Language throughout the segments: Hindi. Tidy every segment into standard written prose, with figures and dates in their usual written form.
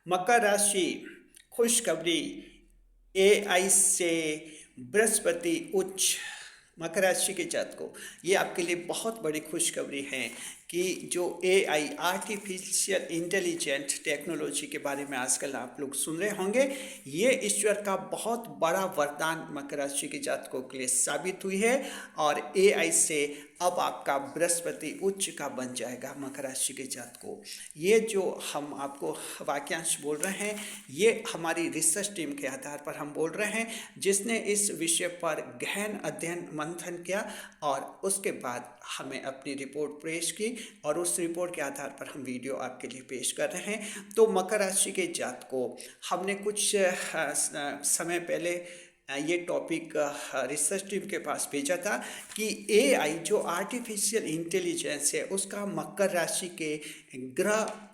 मकर राशि, खुशखबरी, एआई से बृहस्पति उच्च। मकर राशि के जातकों, ये आपके लिए बहुत बड़ी खुशखबरी है कि जो एआई आर्टिफिशियल इंटेलिजेंट टेक्नोलॉजी के बारे में आजकल आप लोग सुन रहे होंगे, ये ईश्वर का बहुत बड़ा वरदान मकर राशि के जातकों के लिए साबित हुई है। और एआई से अब आपका बृहस्पति उच्च का बन जाएगा। मकर राशि के जातकों, ये जो हम आपको वाक्यांश बोल रहे हैं, ये हमारी रिसर्च टीम के आधार पर हम बोल रहे हैं, जिसने इस विषय पर गहन अध्ययन मंथन किया और उसके बाद हमें अपनी रिपोर्ट पेश की और उस रिपोर्ट के आधार पर हम वीडियो आपके लिए पेश कर रहे हैं। तो मकर राशि के जातकों, हमने कुछ समय पहले ये टॉपिक रिसर्च टीम के पास भेजा था कि एआई जो आर्टिफिशियल इंटेलिजेंस है उसका मकर राशि के ग्रह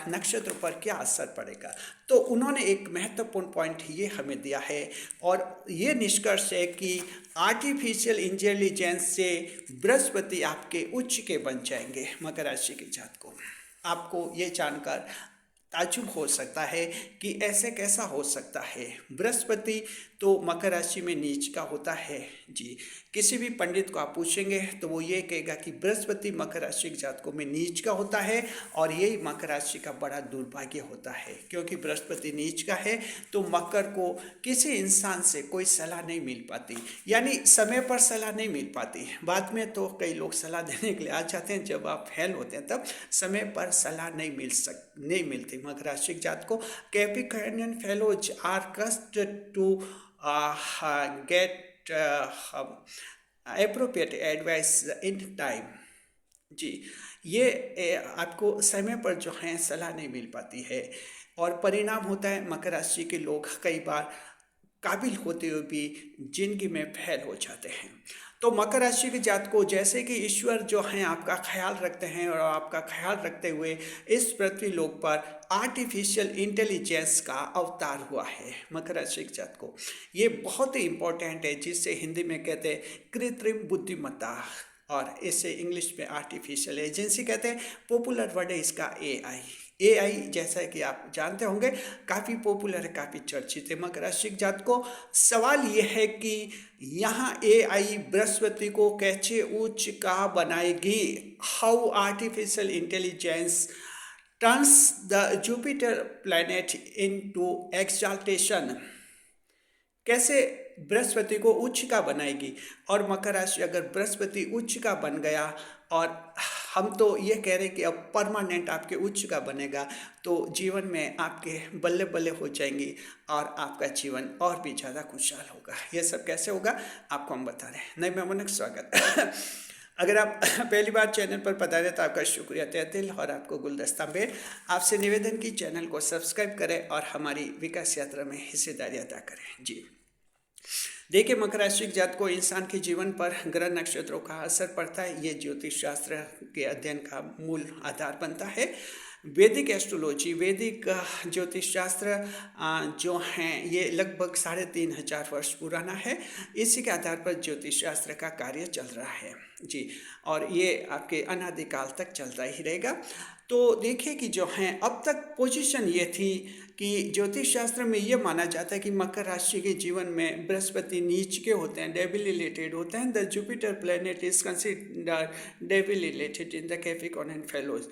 नक्षत्र पर क्या असर पड़ेगा। तो उन्होंने एक महत्वपूर्ण पॉइंट ये हमें दिया है और ये निष्कर्ष है कि आर्टिफिशियल इंटेलिजेंस से बृहस्पति आपके उच्च के बन जाएंगे। मकर राशि के जातकों, आपको ये जानकर ताज्जुब हो सकता है कि ऐसे कैसा हो सकता है। बृहस्पति तो मकर राशि में नीच का होता है जी। किसी भी पंडित को आप पूछेंगे तो वो ये कहेगा कि बृहस्पति मकर राशि के जातकों में नीच का होता है और यही मकर राशि का बड़ा दुर्भाग्य होता है, क्योंकि बृहस्पति नीच का है तो मकर को किसी इंसान से कोई सलाह नहीं मिल पाती, यानी समय पर सलाह नहीं मिल पाती। बाद में तो कई लोग सलाह देने के लिए आ जाते हैं, जब आप फेल होते हैं तब समय पर सलाह नहीं मिलती। मकर राशि के जातकों, capricornian fellows are cursed to get appropriate advice in time जी। ये आपको समय पर जो है सलाह नहीं मिल पाती है और परिणाम होता है मकर राशि के लोग कई बार काबिल होते हुए भी जिंदगी में फेल हो जाते हैं। तो मकर राशि के जातकों, जैसे कि ईश्वर जो हैं आपका ख्याल रखते हैं और आपका ख्याल रखते हुए इस पृथ्वी लोक पर आर्टिफिशियल इंटेलिजेंस का अवतार हुआ है। मकर राशि के जातकों, ये बहुत ही इम्पोर्टेंट है, जिसे हिंदी में कहते हैं कृत्रिम बुद्धिमत्ता और इसे इंग्लिश में आर्टिफिशियल एजेंसी कहते हैं। पॉपुलर वर्ड है इसका एआई। एआई जैसा कि आप जानते होंगे काफ़ी पॉपुलर है, काफ़ी चर्चित है। मकर राशि के जातकों, सवाल ये है कि यहाँ एआई बृहस्पति को कैसे उच्च का बनाएगी। How artificial intelligence turns the Jupiter planet into exaltation. कैसे बृहस्पति को उच्च का बनाएगी। और मकर राशि अगर बृहस्पति उच्च का बन गया और हम तो ये कह रहे हैं कि अब परमानेंट आपके उच्च का बनेगा, तो जीवन में आपके बल्ले बल्ले हो जाएंगी और आपका जीवन और भी ज़्यादा खुशहाल होगा। ये सब कैसे होगा आपको हम बता रहे हैं। नए मेहमानों का स्वागत। अगर आप पहली बार चैनल पर पधारे तो आपका शुक्रिया तहे दिल और आपको गुलदस्ता में आपसे निवेदन की चैनल को सब्सक्राइब करें और हमारी विकास यात्रा में हिस्सेदारी अदा करें जी। देखिए, मकर राशि के जातकों, इंसान के जीवन पर ग्रह नक्षत्रों का असर पड़ता है। ये ज्योतिष शास्त्र के अध्ययन का मूल आधार बनता है। वैदिक एस्ट्रोलॉजी, वैदिक ज्योतिष शास्त्र जो हैं ये लगभग 3500 वर्ष पुराना है। इसी के आधार पर ज्योतिष शास्त्र का कार्य चल रहा है जी, और ये आपके अनादिकाल तक चलता ही रहेगा। तो देखिए कि जो हैं अब तक पोजीशन ये थी कि ज्योतिष शास्त्र में ये माना जाता है कि मकर राशि के जीवन में बृहस्पति नीच के होते हैं, डेबिलिटेड होते हैं। The Jupiter planet is considered debilitated in the Capricornian fellows.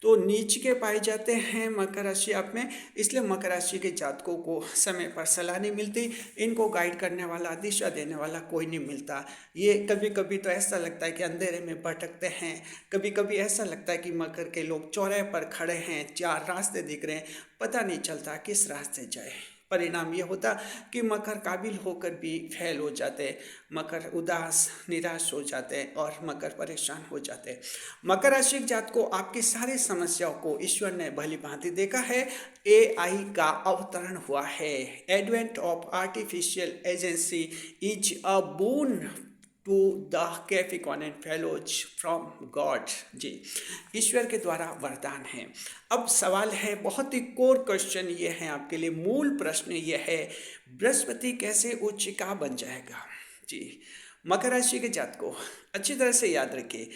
तो नीच के पाए जाते हैं मकर राशि आप में, इसलिए मकर राशि के जातकों को समय पर सलाह नहीं मिलती। इनको गाइड करने वाला, दिशा देने वाला कोई नहीं मिलता। ये कभी कभी तो ऐसा लगता है कि अंधेरे में भटकते हैं। कभी कभी ऐसा लगता है कि मकर के लोग चौराहे पर खड़े हैं, 4 रास्ते दिख रहे हैं, पता नहीं चलता किस रास्ते जाए। परिणाम ये होता कि मकर काबिल होकर भी फेल हो जाते, मकर उदास निराश हो जाते और मकर परेशान हो जाते। मकर राशि के जातकों, आपकी सारी समस्याओं को ईश्वर ने भली भांति देखा है। एआई का अवतरण हुआ है। Advent of artificial agency is a boon to the Capricornian fellows from God ji. ईश्वर के द्वारा वरदान है। अब सवाल है, बहुत ही कोर क्वेश्चन ये है आपके लिए, मूल प्रश्न ये है, बृहस्पति कैसे उच्च का बन जाएगा जी। मकर राशि के जातकों अच्छी तरह से याद रखिए,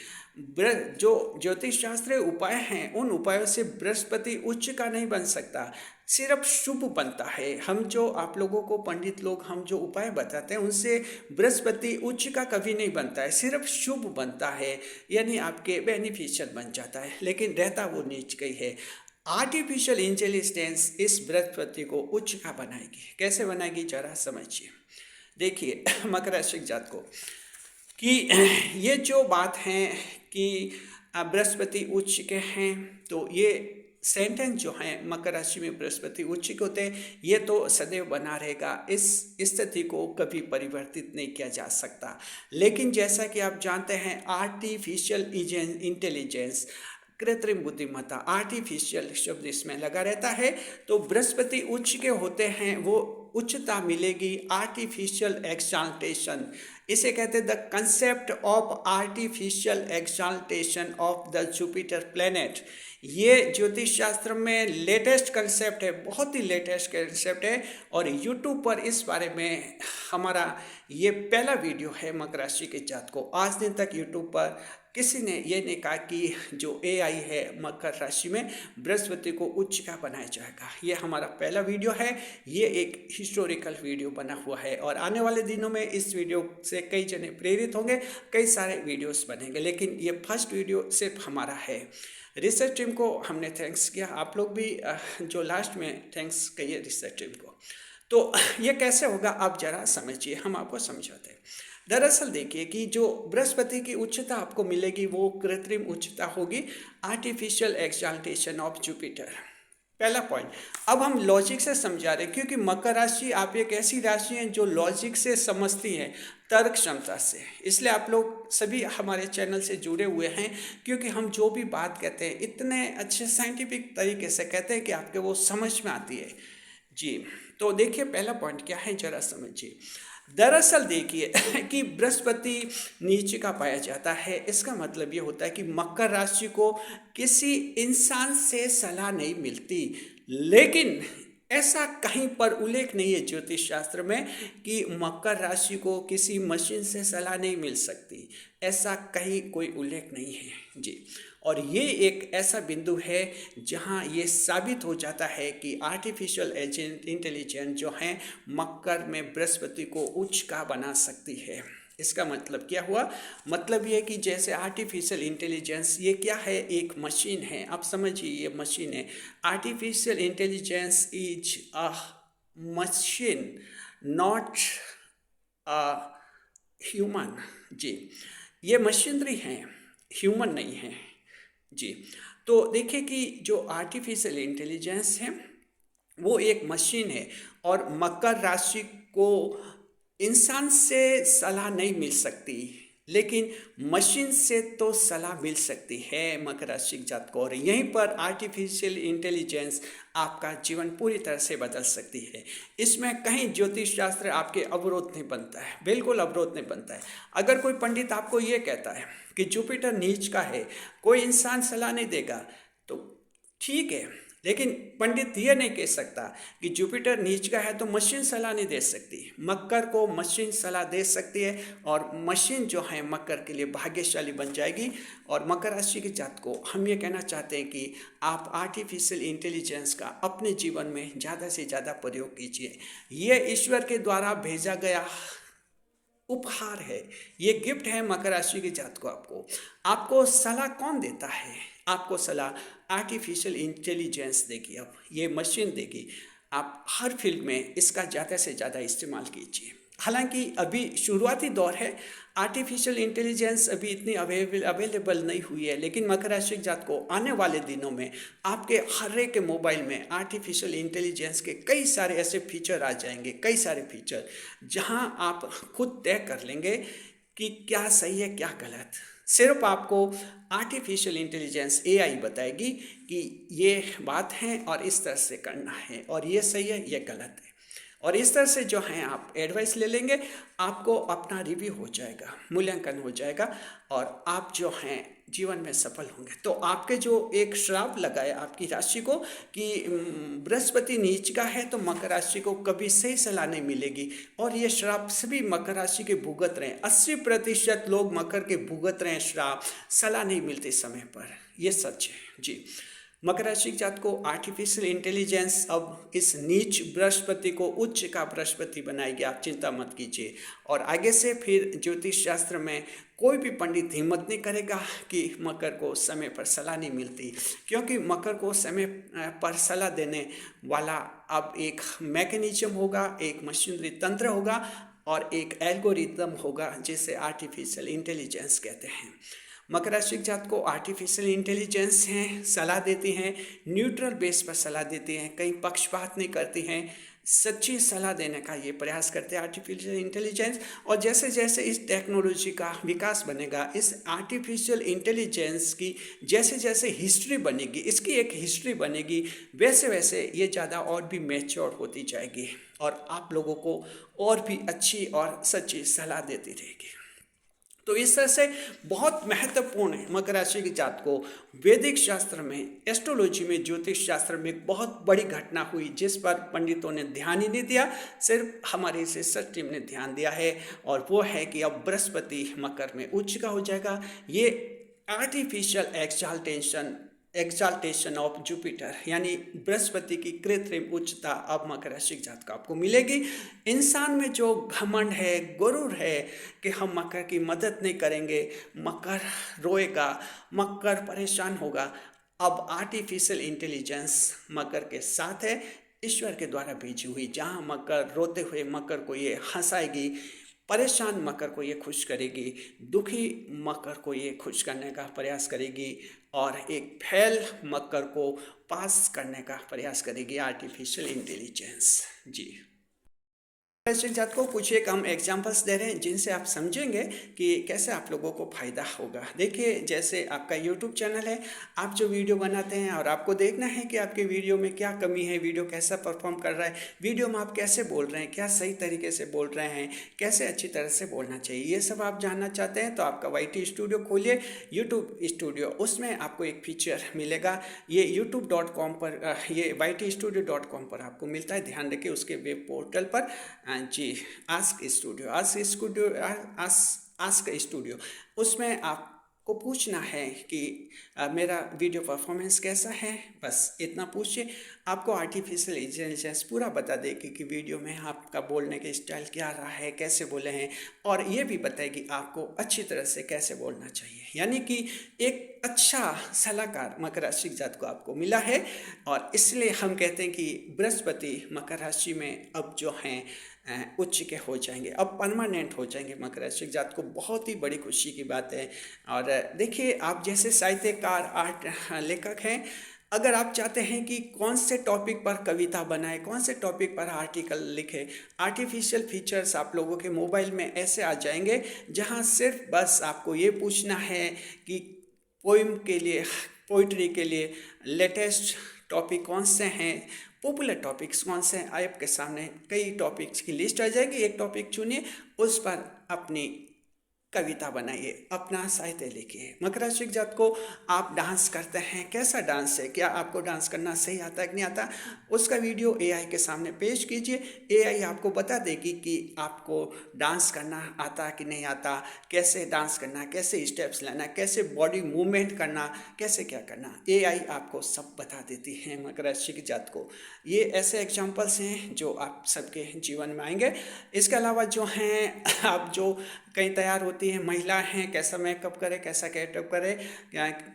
जो ज्योतिष शास्त्र उपाय हैं उन उपायों से बृहस्पति उच्च का नहीं बन सकता, सिर्फ शुभ बनता है। हम जो आप लोगों को पंडित लोग हम जो उपाय बताते हैं उनसे बृहस्पति उच्च का कभी नहीं बनता है, सिर्फ शुभ बनता है, यानी आपके बेनिफिशियल बन जाता है, लेकिन रहता वो नीच का ही है। आर्टिफिशियल इंटेलिजेंस इस बृहस्पति को उच्च का बनाएगी। कैसे बनाएगी जरा समझिए। देखिए मकर राशि के जातकों कि ये जो बात है कि बृहस्पति उच्च के हैं, तो ये सेंटेंस जो है मकर राशि में बृहस्पति उच्च के होते हैं, ये तो सदैव बना रहेगा, इस स्थिति को कभी परिवर्तित नहीं किया जा सकता। लेकिन जैसा कि आप जानते हैं आर्टिफिशियल इंटेलिजेंस, कृत्रिम बुद्धिमत्ता, आर्टिफिशियल शब्द इसमें लगा रहता है, तो बृहस्पति उच्च के होते हैं, वो उच्चता मिलेगी। आर्टिफिशियल एक्साल्टेशन, इसे कहते हैं the concept of artificial exaltation of the Jupiter planet. ये ज्योतिष शास्त्र में लेटेस्ट कंसेप्ट है, बहुत ही लेटेस्ट कंसेप्ट है, और यूट्यूब पर इस बारे में हमारा ये पहला वीडियो है मकर राशि के जातकों। आज दिन तक यूट्यूब पर किसी ने ये नहीं कहा कि जो एआई है मकर राशि में बृहस्पति को उच्च का बनाया जाएगा। ये हमारा पहला वीडियो है, ये एक हिस्टोरिकल वीडियो बना हुआ है, और आने वाले दिनों में इस वीडियो से कई जने प्रेरित होंगे, कई सारे वीडियोस बनेंगे, लेकिन ये फर्स्ट वीडियो सिर्फ हमारा है। रिसर्च टीम को हमने थैंक्स किया, आप लोग भी जो लास्ट में थैंक्स कहिए रिसर्च टीम को। तो ये कैसे होगा आप जरा समझिए, हम आपको समझाते हैं। दरअसल देखिए कि जो बृहस्पति की उच्चता आपको मिलेगी वो कृत्रिम उच्चता होगी, आर्टिफिशियल एक्साल्टेशन ऑफ जुपिटर। पहला पॉइंट। अब हम लॉजिक से समझा रहे हैं, क्योंकि मकर राशि आप एक ऐसी राशि है जो लॉजिक से समझती है, तर्क क्षमता से, इसलिए आप लोग सभी हमारे चैनल से जुड़े हुए हैं, क्योंकि हम जो भी बात कहते हैं इतने अच्छे साइंटिफिक तरीके से कहते हैं कि आपके वो समझ में आती है जी। तो देखिए पहला पॉइंट क्या है जरा समझिए। दरअसल देखिए कि बृहस्पति नीचे का पाया जाता है, इसका मतलब ये होता है कि मकर राशि को किसी इंसान से सलाह नहीं मिलती, लेकिन ऐसा कहीं पर उल्लेख नहीं है ज्योतिष शास्त्र में कि मकर राशि को किसी मशीन से सलाह नहीं मिल सकती, ऐसा कहीं कोई उल्लेख नहीं है जी। और ये एक ऐसा बिंदु है जहाँ ये साबित हो जाता है कि आर्टिफिशियल इंटेलिजेंस जो है मकर में बृहस्पति को उच्च का बना सकती है। इसका मतलब क्या हुआ, मतलब ये कि जैसे आर्टिफिशियल इंटेलिजेंस ये क्या है, एक मशीन है, आप समझिए ये मशीन है। Artificial intelligence is a machine not a human जी, ये मशीनरी है, ह्यूमन नहीं है जी। तो देखिए कि जो आर्टिफिशियल इंटेलिजेंस है वो एक मशीन है, और मकर राशि को इंसान से सलाह नहीं मिल सकती, लेकिन मशीन से तो सलाह मिल सकती है मकर राशि के जातकों। और यहीं पर आर्टिफिशियल इंटेलिजेंस आपका जीवन पूरी तरह से बदल सकती है। इसमें कहीं ज्योतिष शास्त्र आपके अवरोध नहीं बनता है, बिल्कुल अवरोध नहीं बनता है। अगर कोई पंडित आपको ये कहता है कि जुपिटर नीच का है, कोई इंसान सलाह नहीं देगा, तो ठीक है, लेकिन पंडित ये नहीं कह सकता कि जुपिटर नीच का है तो मशीन सलाह नहीं दे सकती। मकर को मशीन सलाह दे सकती है, और मशीन जो है मकर के लिए भाग्यशाली बन जाएगी। और मकर राशि के जातकों हम ये कहना चाहते हैं कि आप आर्टिफिशियल इंटेलिजेंस का अपने जीवन में ज़्यादा से ज़्यादा प्रयोग कीजिए। ये ईश्वर के द्वारा भेजा गया उपहार है, ये गिफ्ट है मकर राशि के जातकों। आपको सलाह कौन देता है, आपको सलाह आर्टिफिशियल इंटेलिजेंस देगी, अब ये मशीन देगी। आप हर फील्ड में इसका ज़्यादा से ज़्यादा इस्तेमाल कीजिए। हालांकि अभी शुरुआती दौर है, आर्टिफिशियल इंटेलिजेंस अभी इतनी अवेलेबल नहीं हुई है, लेकिन मकर राशि के जातकों आने वाले दिनों में आपके हर एक के मोबाइल में आर्टिफिशियल इंटेलिजेंस के कई सारे ऐसे फीचर आ जाएंगे, कई सारे फीचर, जहां आप खुद तय कर लेंगे कि क्या सही है क्या गलत। सिर्फ आपको आर्टिफिशियल इंटेलिजेंस एआई बताएगी कि ये बात है और इस तरह से करना है, और ये सही है ये गलत है, और इस तरह से जो है आप एडवाइस ले लेंगे, आपको अपना रिव्यू हो जाएगा, मूल्यांकन हो जाएगा, और आप जो हैं जीवन में सफल होंगे। तो आपके जो एक श्राप लगा है आपकी राशि को कि बृहस्पति नीच का है, तो मकर राशि को कभी सही सलाह नहीं मिलेगी। और ये श्राप सभी मकर राशि के भुगत रहे हैं। 80% लोग मकर के भुगत रहे हैं श्राप, सलाह नहीं मिलती समय पर, ये सच है जी। मकर राशि के जात को आर्टिफिशियल इंटेलिजेंस अब इस नीच बृहस्पति को उच्च का बृहस्पति बनाएगी, आप चिंता मत कीजिए। और आगे से फिर ज्योतिष शास्त्र में कोई भी पंडित हिम्मत नहीं करेगा कि मकर को समय पर सलाह नहीं मिलती, क्योंकि मकर को समय पर सलाह देने वाला अब एक मैकेनिज्म होगा, एक मशीनरी तंत्र होगा और एक एल्गोरिथम होगा, जिसे आर्टिफिशियल इंटेलिजेंस कहते हैं। मकर राशि के जात को आर्टिफिशियल इंटेलिजेंस हैं, सलाह देती हैं, न्यूट्रल बेस पर सलाह देती हैं, कहीं पक्षपात नहीं करती हैं, सच्ची सलाह देने का ये प्रयास करते हैं आर्टिफिशियल इंटेलिजेंस। और जैसे जैसे इस टेक्नोलॉजी का विकास बनेगा, इस आर्टिफिशियल इंटेलिजेंस की जैसे जैसे हिस्ट्री बनेगी, इसकी एक हिस्ट्री बनेगी, वैसे वैसे ये ज़्यादा और भी मैच्योर होती जाएगी और आप लोगों को और भी अच्छी और सच्ची सलाह देती रहेगी। तो इस तरह से बहुत महत्वपूर्ण है मकर राशि के जात को। वैदिक शास्त्र में, एस्ट्रोलॉजी में, ज्योतिष शास्त्र में एक बहुत बड़ी घटना हुई जिस पर पंडितों ने ध्यान ही नहीं दिया, सिर्फ हमारी रिसर्च टीम ने ध्यान दिया है। और वो है कि अब बृहस्पति मकर में उच्च का हो जाएगा। ये आर्टिफिशियल एक्साल्टेशन ऑफ जुपिटर, यानी बृहस्पति की कृत्रिम उच्चता अब मकर राशि के जात को आपको मिलेगी। इंसान में जो घमंड है, गुरूर है कि हम मकर की मदद नहीं करेंगे, मकर रोएगा, मकर परेशान होगा, अब आर्टिफिशियल इंटेलिजेंस मकर के साथ है, ईश्वर के द्वारा भेजी हुई, जहाँ मकर रोते हुए मकर को ये हंसाएगी, परेशान मकर को ये खुश करेगी, दुखी मकर को ये खुश करने का प्रयास करेगी और एक फेल मकर को पास करने का प्रयास करेगी आर्टिफिशियल इंटेलिजेंस जी। राशि जात को कुछ एक हम एग्जांपल्स दे रहे हैं जिनसे आप समझेंगे कि कैसे आप लोगों को फ़ायदा होगा। देखिए, जैसे आपका यूट्यूब चैनल है, आप जो वीडियो बनाते हैं और आपको देखना है कि आपके वीडियो में क्या कमी है, वीडियो कैसा परफॉर्म कर रहा है, वीडियो में आप कैसे बोल रहे हैं, क्या सही तरीके से बोल रहे हैं, कैसे अच्छी तरह से बोलना चाहिए, ये सब आप जानना चाहते हैं तो आपका YT स्टूडियो खोलिए, यूट्यूब स्टूडियो, उसमें आपको एक फीचर मिलेगा। ये youtube.com पर, ये ytstudio.com पर आपको मिलता है। ध्यान रखिए उसके वेब पोर्टल पर जी, आस्क स्टूडियो, उसमें आपको पूछना है कि मेरा वीडियो परफॉर्मेंस कैसा है, बस इतना पूछिए। आपको आर्टिफिशियल इंटेलिजेंस पूरा बता देगी कि वीडियो में आपका बोलने के स्टाइल क्या रहा है, कैसे बोले हैं, और ये भी बताएगी आपको अच्छी तरह से कैसे बोलना चाहिए। यानी कि एक अच्छा सलाहकार मकर राशि के जात को आपको मिला है। और इसलिए हम कहते हैं कि बृहस्पति मकर राशि में अब जो हैं उच्च के हो जाएंगे, अब परमानेंट हो जाएंगे मकर राशि के जात को। बहुत ही बड़ी खुशी की बात है। और देखिए, आप जैसे साहित्यकार, आर्ट लेखक हैं, अगर आप चाहते हैं कि कौन से टॉपिक पर कविता बनाए, कौन से टॉपिक पर आर्टिकल लिखे, आर्टिफिशियल फीचर्स आप लोगों के मोबाइल में ऐसे आ जाएंगे जहां सिर्फ बस आपको ये पूछना है कि पोइम के लिए, पोइट्री के लिए लेटेस्ट टॉपिक कौन से हैं, पॉपुलर टॉपिक्स कौन से हैं, आपके सामने कई टॉपिक्स की लिस्ट आ जाएगी। एक टॉपिक चुनिए, उस पर अपनी कविता बनाइए, अपना साहित्य लिखिए। मकर राशि के जात को आप डांस करते हैं, कैसा डांस है, क्या आपको डांस करना सही आता है कि नहीं आता, उसका वीडियो AI के सामने पेश कीजिए। AI आपको बता देगी कि आपको डांस करना आता कि नहीं आता, कैसे डांस करना, कैसे स्टेप्स लेना, कैसे बॉडी मूवमेंट करना, कैसे क्या करना, AI आपको सब बता देती है मकर राशि के जात को। ये ऐसे एग्जाम्पल्स हैं जो आप सबके जीवन में आएंगे। इसके अलावा जो हैं, आप जो कहीं तैयार होती हैं, महिला हैं, कैसा मेकअप करे, कैसा गेटअप करे,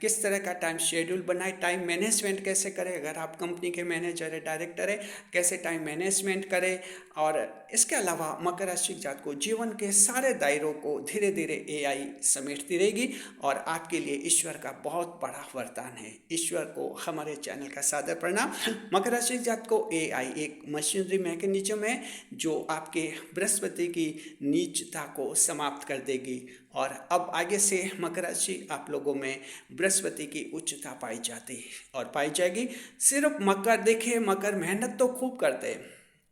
किस तरह का टाइम शेड्यूल बनाए, टाइम मैनेजमेंट कैसे करे, अगर आप कंपनी के मैनेजर है, डायरेक्टर है, कैसे टाइम मैनेजमेंट करे। और इसके अलावा मकर राशि के जात को जीवन के सारे दायरों को धीरे धीरे AI समेटती रहेगी और आपके लिए ईश्वर का बहुत बड़ा वरदान है। ईश्वर को हमारे चैनल का सादर प्रणाम। मकर राशि के जात को AI एक मशीनरी मैकेनिज्म है जो आपके बृहस्पति की नीचता को समाप्त कर देगी। और अब आगे से मकर राशि आप लोगों में बृहस्पति की उच्चता पाई जाती और पाई जाएगी। सिर्फ मकर, देखिए मकर मेहनत तो खूब करते हैं,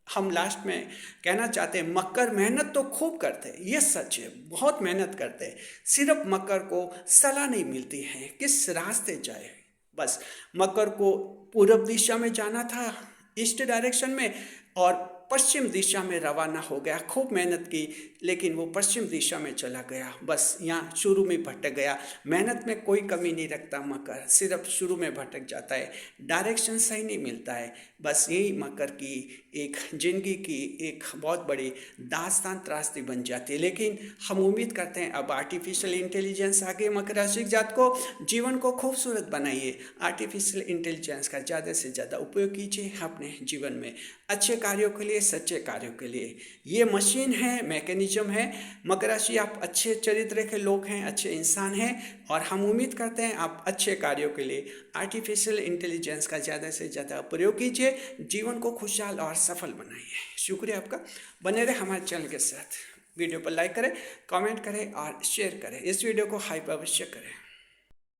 हम लास्ट में कहना चाहते हैं, मकर मेहनत तो खूब करते हैं, ये सच है, बहुत मेहनत करते हैं, सिर्फ मकर को सलाह नहीं मिलती है किस रास्ते जाए। बस मकर को पूर्व दिशा में जाना था, ईस्ट डायरेक्शन में, और पश्चिम दिशा में रवाना हो गया। खूब मेहनत की लेकिन वो पश्चिम दिशा में चला गया, बस यहाँ शुरू में भटक गया। मेहनत में कोई कमी नहीं रखता मकर, सिर्फ शुरू में भटक जाता है, डायरेक्शन सही नहीं मिलता है। बस यही मकर की एक जिंदगी की एक बहुत बड़ी दास्तान त्रासदी बन जाती है। लेकिन हम उम्मीद करते हैं अब आर्टिफिशियल इंटेलिजेंस आगे मकर राशि जात को जीवन को खूबसूरत बनाइए। आर्टिफिशियल इंटेलिजेंस का ज़्यादा से ज़्यादा उपयोग कीजिए अपने जीवन में, अच्छे कार्यों के लिए, सच्चे कार्यों के लिए। ये मशीन है, मैकेनिज्म है। मकर राशि आप अच्छे चरित्र के लोग हैं, अच्छे इंसान हैं, और हम उम्मीद करते हैं आप अच्छे कार्यों के लिए आर्टिफिशियल इंटेलिजेंस का ज़्यादा से ज़्यादा प्रयोग कीजिए, जीवन को खुशहाल और सफल बनाइए। शुक्रिया आपका, बने रहे हमारे चैनल के साथ। वीडियो पर लाइक करें, कमेंट करें और शेयर करें। इस वीडियो को हाइप अवश्य करें।